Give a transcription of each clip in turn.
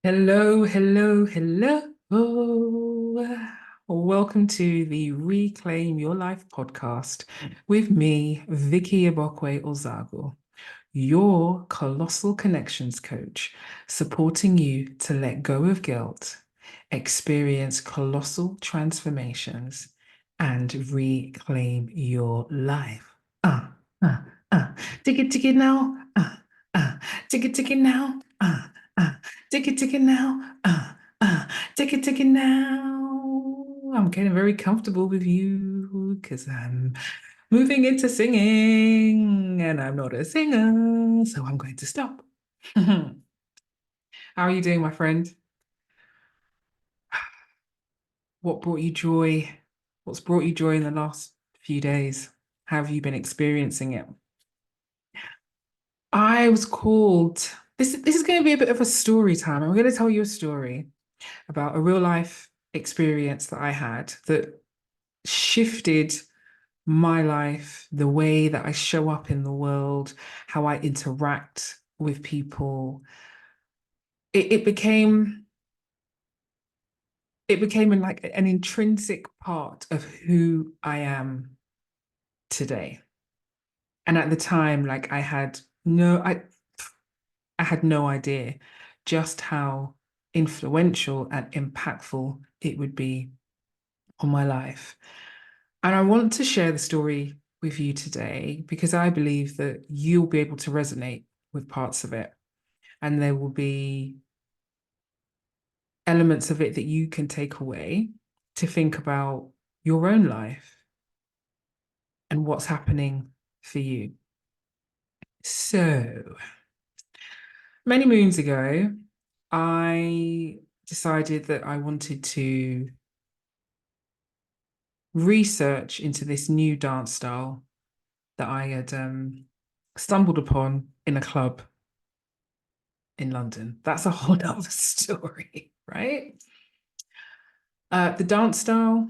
Hello, hello, hello. Welcome to the Reclaim Your Life podcast with me, Vicky Igbokwe-Ozoagu, your colossal connections coach, supporting you to let go of guilt, experience colossal transformations, and reclaim your life. Uh, uh. Ticket now. Ticket now. Uh. Ticket now. Ticket now. I'm getting very comfortable with you because I'm moving into singing and I'm not a singer, so I'm going to stop. How are you doing, my friend? What brought you joy? What's brought you joy in the last few days? How have you been experiencing it? I was called. This is going to be a bit of a story time. I'm going to tell you a story about a real life experience that I had that shifted my life, the way that I show up in the world, how I interact with people. It became like an intrinsic part of who I am today. And at the time, like I had no idea just how influential and impactful it would be on my life. And I want to share the story with you today because I believe that you'll be able to resonate with parts of it. And there will be elements of it that you can take away to think about your own life and what's happening for you. So, many moons ago, I decided that I wanted to research into this new dance style that I had stumbled upon in a club in London. That's a whole other story, right? The dance style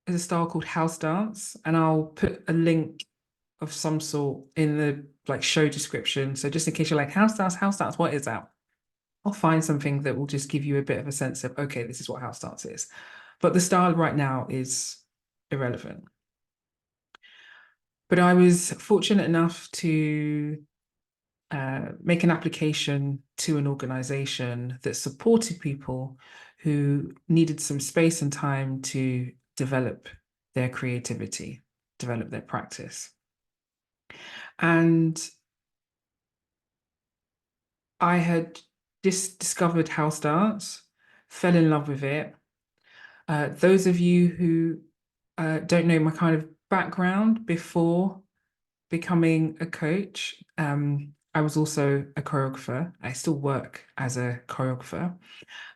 is a style called house dance, and I'll put a link of some sort in the like show description. So just in case you're like house dance, what is that? I'll find something that will just give you a bit of a sense of, okay, this is what house dance is. But the style right now is irrelevant. But I was fortunate enough to make an application to an organization that supported people who needed some space and time to develop their creativity, develop their practice. And I had discovered house dance, fell in love with it. Those of you who don't know my kind of background before becoming a coach, I was also a choreographer. I still work as a choreographer.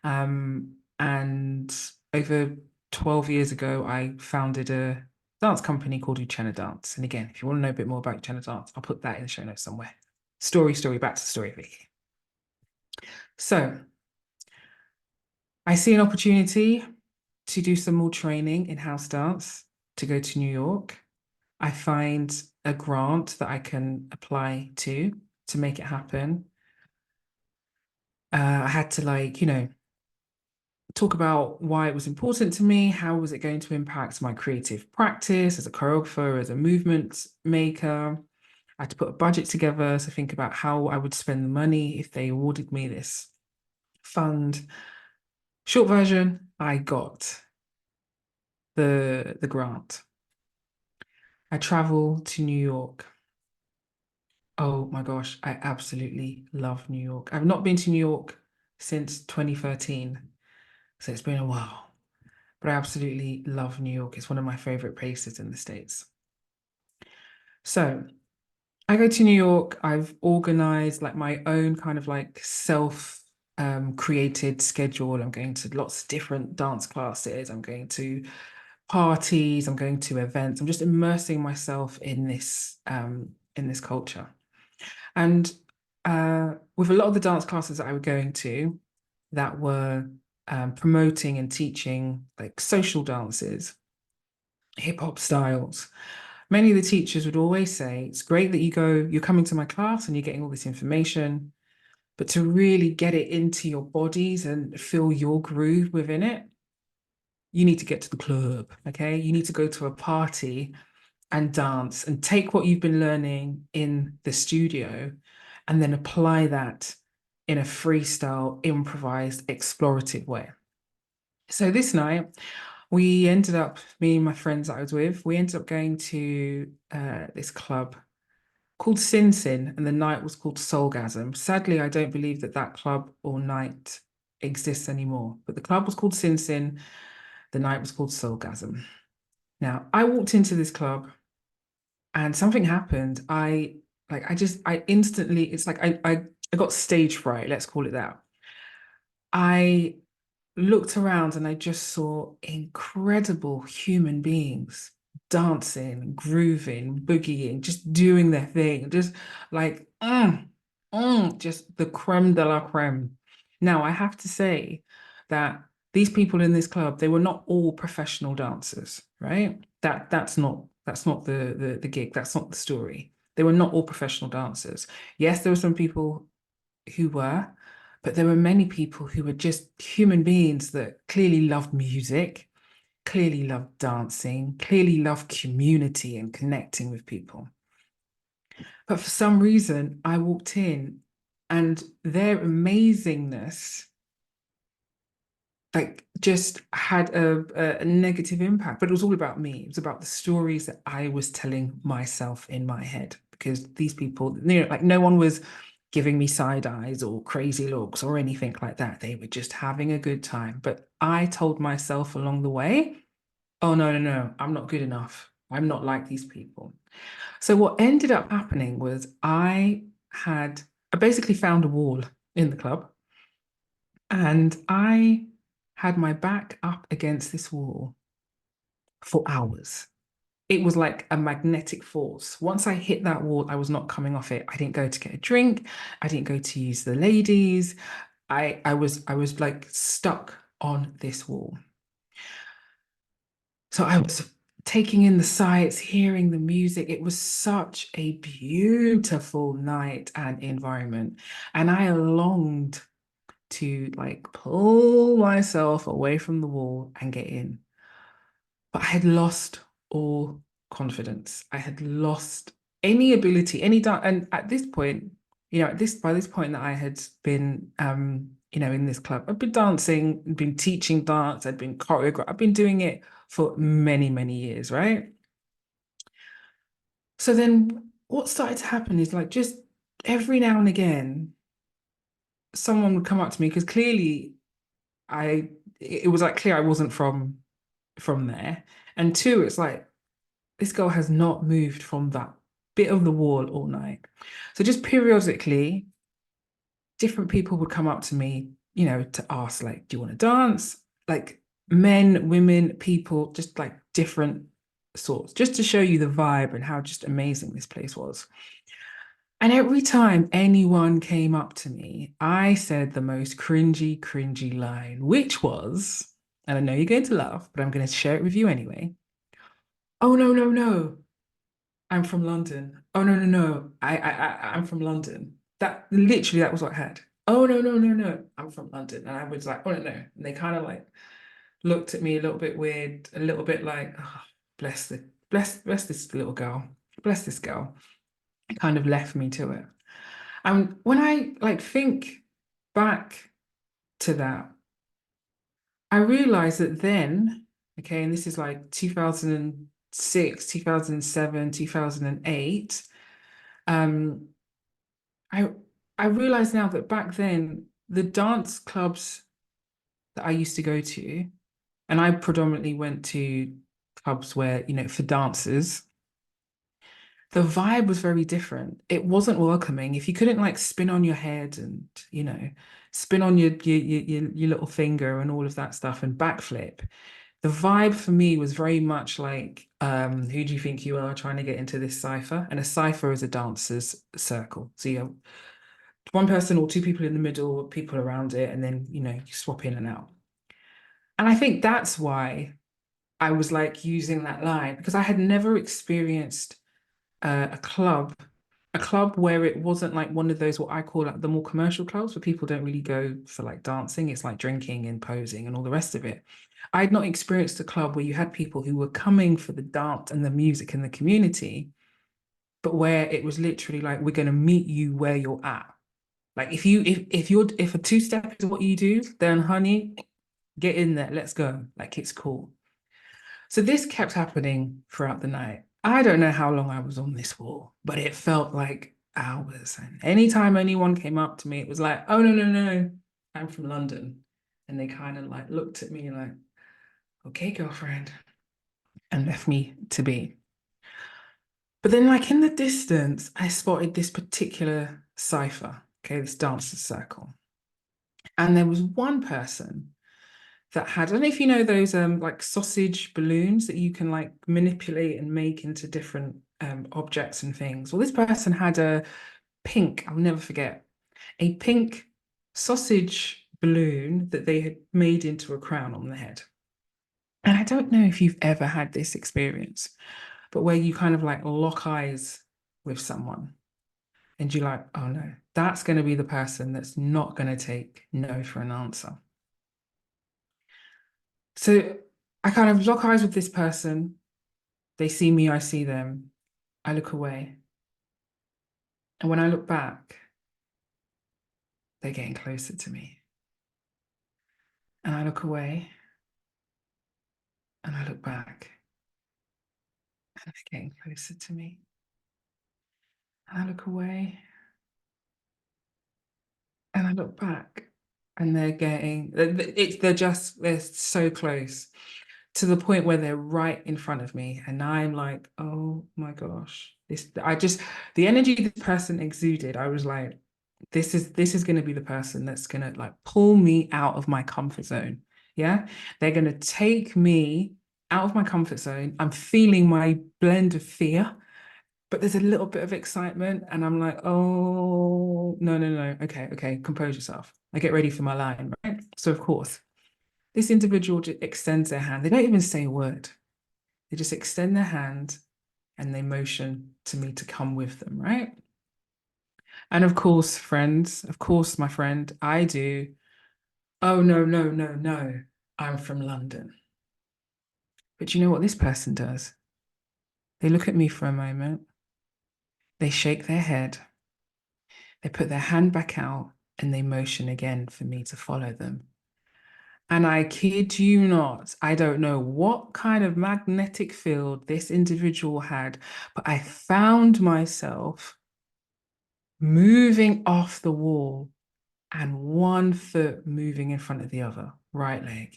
And over 12 years ago, I founded a dance company called Uchenna Dance. And again, if you want to know a bit more about Uchenna Dance, I'll put that in the show notes somewhere. Story, back to the story, Vicky. So I see an opportunity to do some more training in house dance to go to New York. I find a grant that I can apply to make it happen. I had to talk about why it was important to me, how was it going to impact my creative practice as a choreographer, as a movement maker. I had to put a budget together to think about how I would spend the money if they awarded me this fund. Short version, I got the grant. I travel to New York. Oh my gosh, I absolutely love New York. I've not been to New York since 2013, so it's been a while. But I absolutely love New York. It's one of my favorite places in the States. So I go to New York. I've organized like my own kind of like self created schedule. I'm going to lots of different dance classes. I'm going to parties. I'm going to events. I'm just immersing myself in this culture. And with a lot of the dance classes that I was going to that were promoting and teaching like social dances, hip hop styles. Many of the teachers would always say, it's great that you're coming to my class and you're getting all this information, But to really get it into your bodies and feel your groove within it, you need to get to the club, okay? You need to go to a party and dance and take what you've been learning in the studio and then apply that in a freestyle, improvised, explorative way. So this night, we ended up, me and my friends that I was with, we ended up going to this club called Sin Sin, and the night was called Soulgasm. Sadly, I don't believe that that club or night exists anymore, but the club was called Sin Sin, the night was called Soulgasm. Now, I walked into this club and something happened. I instantly, it's like I got stage fright, let's call it that. I looked around and I just saw incredible human beings dancing, grooving, boogieing, just doing their thing, just like, just the creme de la creme. Now, I have to say that these people in this club, they were not all professional dancers, right? That's not the gig. That's not the story. They were not all professional dancers. Yes, there were some people who were, but there were many people who were just human beings that clearly loved music, clearly loved dancing, clearly loved community and connecting with people. But for some reason, I walked in and their amazingness like just had a negative impact, but it was all about me. It was about the stories that I was telling myself in my head because these people, like no one was giving me side eyes or crazy looks or anything like that. They were just having a good time. But I told myself along the way, oh, no, no, no, I'm not good enough. I'm not like these people. So what ended up happening was I basically found a wall in the club and I had my back up against this wall for hours. It was like a magnetic force. Once I hit that wall, I was not coming off it. I didn't go to get a drink. I didn't go to use the ladies. I was like stuck on this wall. So I was taking in the sights, hearing the music. It was such a beautiful night and environment. And I longed to like pull myself away from the wall and get in. But I had lost all confidence. I had lost any ability, any dance. And at this point, at this by this point that I had been in this club, I've been dancing, been teaching dance, I'd been choreographed, I've been doing it for many, many years, right? So then what started to happen is like just every now and again, someone would come up to me because clearly I it was like clear I wasn't from there. And two, it's like this girl has not moved from that bit of the wall all night. So just periodically, different people would come up to me, to ask, like, do you want to dance? Like men, women, people, just like different sorts, just to show you the vibe and how just amazing this place was. And every time anyone came up to me, I said the most cringy, cringy line, which was, and I know you're going to laugh, but I'm going to share it with you anyway. Oh, no, no, no. I'm from London. Oh no, no, no. I'm from London. That was what I had. Oh no, no, no, no. I'm from London. And I was like, oh no, no. And they kind of like looked at me a little bit weird, a little bit like, oh, bless this little girl. Bless this girl. It kind of left me to it. And when I like think back to that, I realized that then, okay, and this is like 2006, 2007, 2008. Um, I I realize now that back then the dance clubs that I used to go to, and I predominantly went to clubs where, for dancers, the vibe was very different. It wasn't welcoming. If you couldn't like spin on your head and, spin on your little finger and all of that stuff and backflip, the vibe for me was very much like, who do you think you are trying to get into this cipher? And a cipher is a dancer's circle. So you have one person or two people in the middle, people around it, and then, you swap in and out. And I think that's why I was like using that line because I had never experienced a club a club where it wasn't like one of those what I call like the more commercial clubs where people don't really go for like dancing. It's like drinking and posing and all the rest of it. I'd not experienced a club where you had people who were coming for the dance and the music and the community, but where it was literally like we're going to meet you where you're at. Like if a two step is what you do, then honey, get in there. Let's go. Like it's cool. So this kept happening throughout the night. I don't know how long I was on this wall, but it felt like hours. And anytime anyone came up to me, it was like, oh, no, no, no, I'm from London. And they kind of like looked at me like, okay, girlfriend, and left me to be. But then, like in the distance, I spotted this particular cipher, okay, this dancer's circle. And there was one person that had, I don't know if you know those like sausage balloons that you can like manipulate and make into different objects and things. Well, this person had a pink, I'll never forget, a pink sausage balloon that they had made into a crown on the head. And I don't know if you've ever had this experience, but where you kind of like lock eyes with someone and you're like, oh no, that's going to be the person that's not going to take no for an answer. So I kind of lock eyes with this person. They see me, I see them. I look away. And when I look back, they're getting closer to me. And I look away and I look back and they're getting closer to me. And I look away and I look back and they're so close to the point where they're right in front of me. And I'm like, oh my gosh, the energy this person exuded, I was like, this is going to be the person that's going to like pull me out of my comfort zone. Yeah. They're going to take me out of my comfort zone. I'm feeling my blend of fear, but there's a little bit of excitement. And I'm like, oh, no, no, no. Okay, okay. Compose yourself. I get ready for my line, right? So, of course, this individual just extends their hand. They don't even say a word. They just extend their hand and they motion to me to come with them, right? And of course, friends, of course, my friend, I do. Oh, no, no, no, no. I'm from London. But you know what this person does? They look at me for a moment, they shake their head, they put their hand back out, and they motion again for me to follow them. And I kid you not, I don't know what kind of magnetic field this individual had, but I found myself moving off the wall and one foot moving in front of the other, right leg,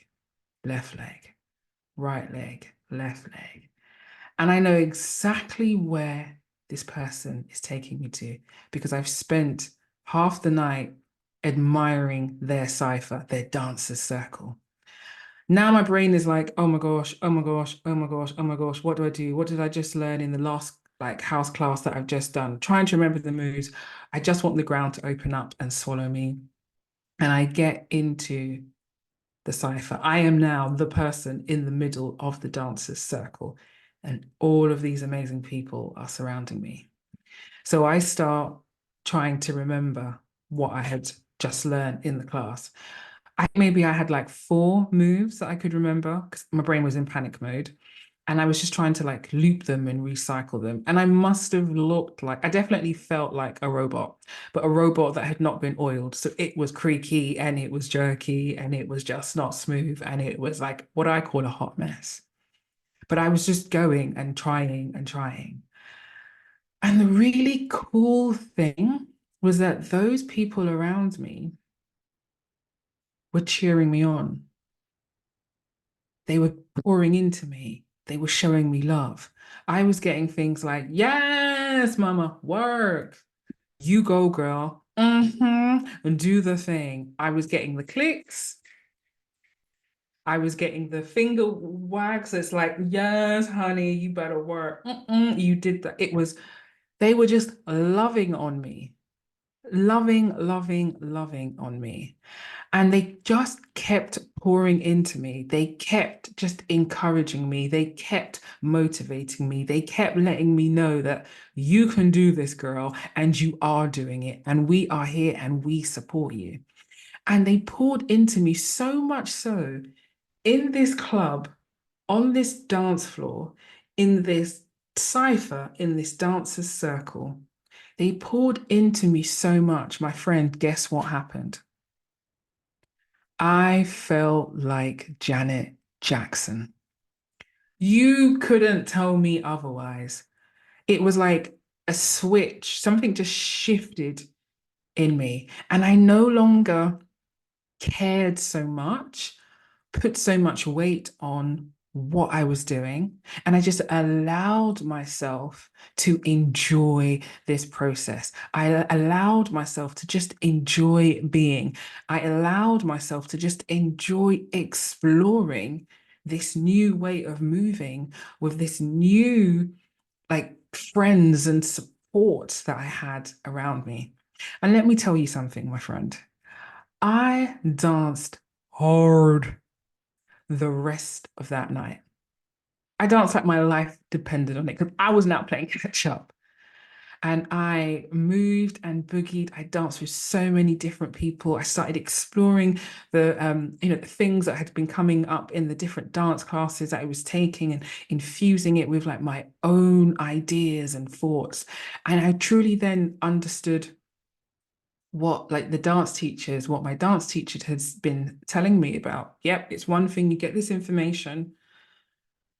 left leg, right leg, left leg. And I know exactly where this person is taking me to because I've spent half the night admiring their cipher, their dancer's circle. Now my brain is like, oh my gosh, oh my gosh, oh my gosh, oh my gosh, what do I do? What did I just learn in the last like house class that I've just done? Trying to remember the moves. I just want the ground to open up and swallow me. And I get into the cipher. I am now the person in the middle of the dancers circle, and all of these amazing people are surrounding me. So I start trying to remember what I had just learned in the class. Maybe I had like four moves that I could remember because my brain was in panic mode. And I was just trying to like loop them and recycle them. And I must have looked like, I definitely felt like a robot, but a robot that had not been oiled. So it was creaky and it was jerky and it was just not smooth. And it was like what I call a hot mess. But I was just going and trying and trying. And the really cool thing was that those people around me were cheering me on. They were pouring into me. They were showing me love. I was getting things like, yes, mama, work. You go, girl. And do the thing. I was getting the clicks. I was getting the finger wags. It's like, yes, honey, you better work. You did that. They were just loving on me. Loving, loving, loving on me. And they just kept pouring into me. They kept just encouraging me. They kept motivating me. They kept letting me know that you can do this, girl, and you are doing it. And we are here and we support you. And they poured into me so much so in this club, on this dance floor, in this cipher, in this dancers circle. They poured into me so much. My friend, guess what happened? I felt like Janet Jackson. You couldn't tell me otherwise. It was like a switch, something just shifted in me. And I no longer cared so much, put so much weight on what I was doing. And I just allowed myself to enjoy this process. I allowed myself to just enjoy being. I allowed myself to just enjoy exploring this new way of moving with this new, like, friends and support that I had around me. And let me tell you something, my friend. I danced hard the rest of that night. I danced like my life depended on it because I was now playing catch up. And I moved and boogied. I danced with so many different people. I started exploring the things that had been coming up in the different dance classes that I was taking and infusing it with like my own ideas and thoughts. And I truly then understood what like the dance teachers, what my dance teacher has been telling me about. Yep, it's one thing you get this information,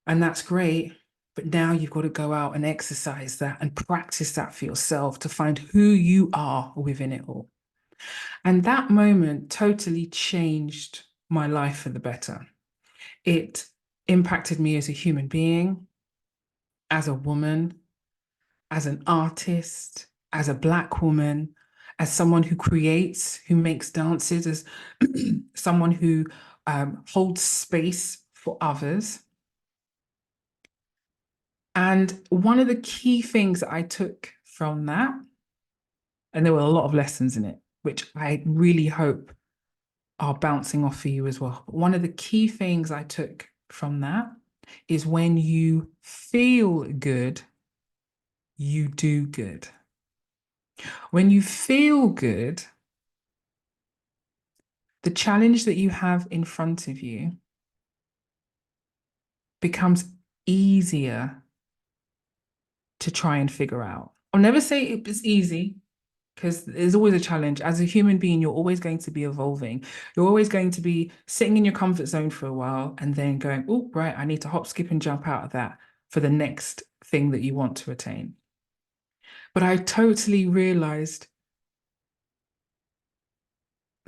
and that's great. But now you've got to go out and exercise that and practice that for yourself to find who you are within it all. And that moment totally changed my life for the better. It impacted me as a human being, as a woman, as an artist, as a Black woman, as someone who creates, who makes dances, as someone who holds space for others. And one of the key things that I took from that, and there were a lot of lessons in it, which I really hope are bouncing off for you as well. But one of the key things I took from that is when you feel good, you do good. When you feel good, the challenge that you have in front of you becomes easier to try and figure out. I'll never say it's easy because there's always a challenge. As a human being, you're always going to be evolving. You're always going to be sitting in your comfort zone for a while and then going, oh, right, I need to hop, skip, and jump out of that for the next thing that you want to attain. But I totally realized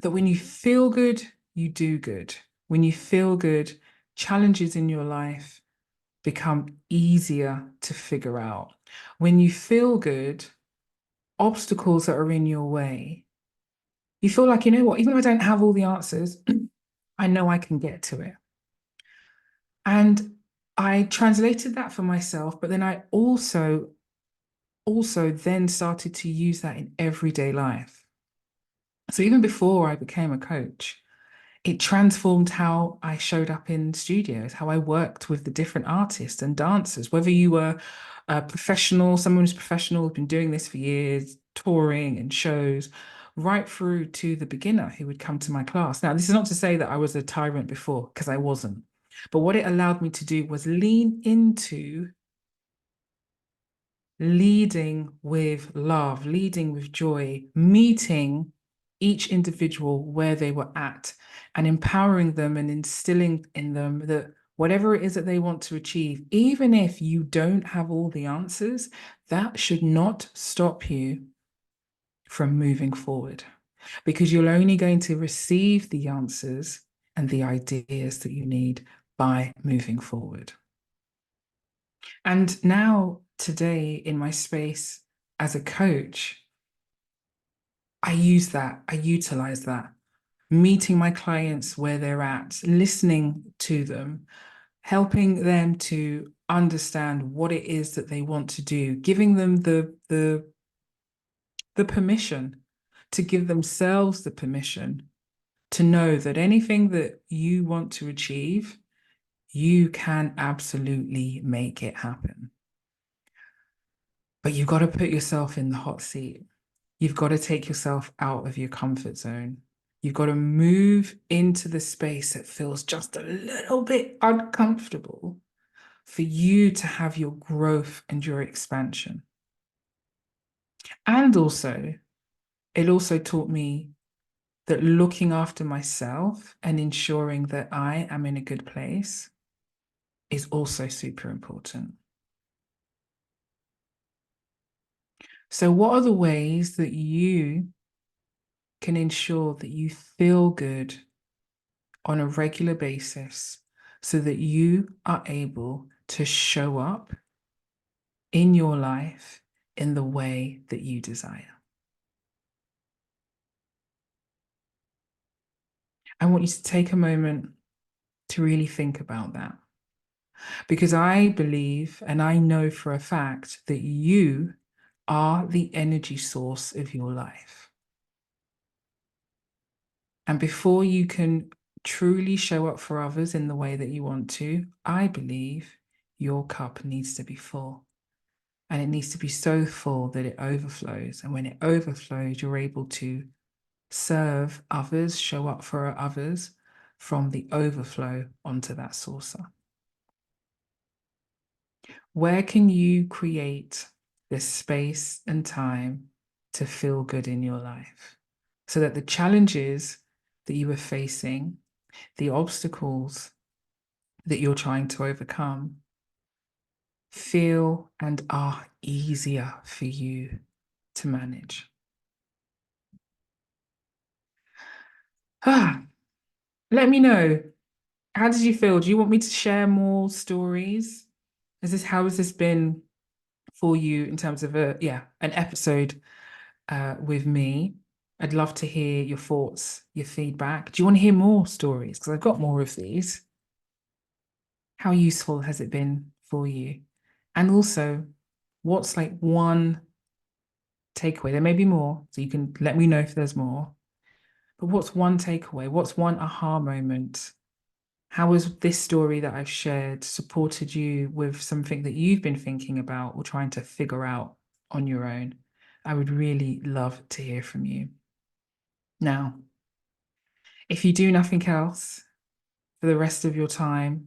that when you feel good, you do good. When you feel good, challenges in your life become easier to figure out. When you feel good, obstacles that are in your way, you feel like, you know what, even if I don't have all the answers, I know I can get to it. And I translated that for myself, but then I also then started to use that in everyday life. So even before I became a coach, it transformed how I showed up in studios, how I worked with the different artists and dancers, whether you were a professional, someone who's professional, who's been doing this for years, touring and shows, right through to the beginner who would come to my class. Now, this is not to say that I was a tyrant before, because I wasn't. But what it allowed me to do was lean into leading with love, leading with joy, meeting each individual where they were at and empowering them and instilling in them that whatever it is that they want to achieve, even if you don't have all the answers, that should not stop you from moving forward because you're only going to receive the answers and the ideas that you need by moving forward. And now, today, in my space as a coach, I use that, I utilize that, meeting my clients where they're at, listening to them, helping them to understand what it is that they want to do, giving them the permission to give themselves the permission to know that anything that you want to achieve, you can absolutely make it happen. But you've got to put yourself in the hot seat. You've got to take yourself out of your comfort zone. You've got to move into the space that feels just a little bit uncomfortable for you to have your growth and your expansion. And also, it also taught me that looking after myself and ensuring that I am in a good place is also super important. So, what are the ways that you can ensure that you feel good on a regular basis so that you are able to show up in your life in the way that you desire? I want you to take a moment to really think about that. Because I believe and I know for a fact that you are the energy source of your life. And before you can truly show up for others in the way that you want to, I believe your cup needs to be full. And it needs to be so full that it overflows. And when it overflows, you're able to serve others, show up for others from the overflow onto that saucer. Where can you create this space and time to feel good in your life so that the challenges that you are facing, the obstacles that you're trying to overcome, feel and are easier for you to manage? Let me know. How did you feel? Do you want me to share more stories? How has this been for you in terms of an episode with me? I'd love to hear your thoughts, your feedback. Do you want to hear more stories? Because I've got more of these. How useful has it been for you? And also, what's like one takeaway? There may be more, so you can let me know if there's more. But what's one takeaway? What's one aha moment? How has this story that I've shared supported you with something that you've been thinking about or trying to figure out on your own? I would really love to hear from you. Now, if you do nothing else for the rest of your time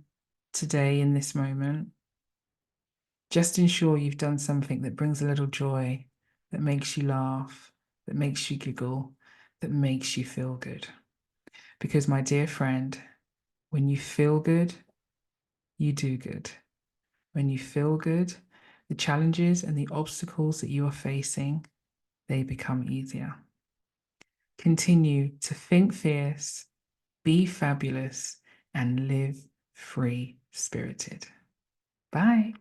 today in this moment, just ensure you've done something that brings a little joy, that makes you laugh, that makes you giggle, that makes you feel good. Because, my dear friend, when you feel good, you do good. When you feel good, the challenges and the obstacles that you are facing, they become easier. Continue to think fierce, be fabulous, and live free spirited. Bye.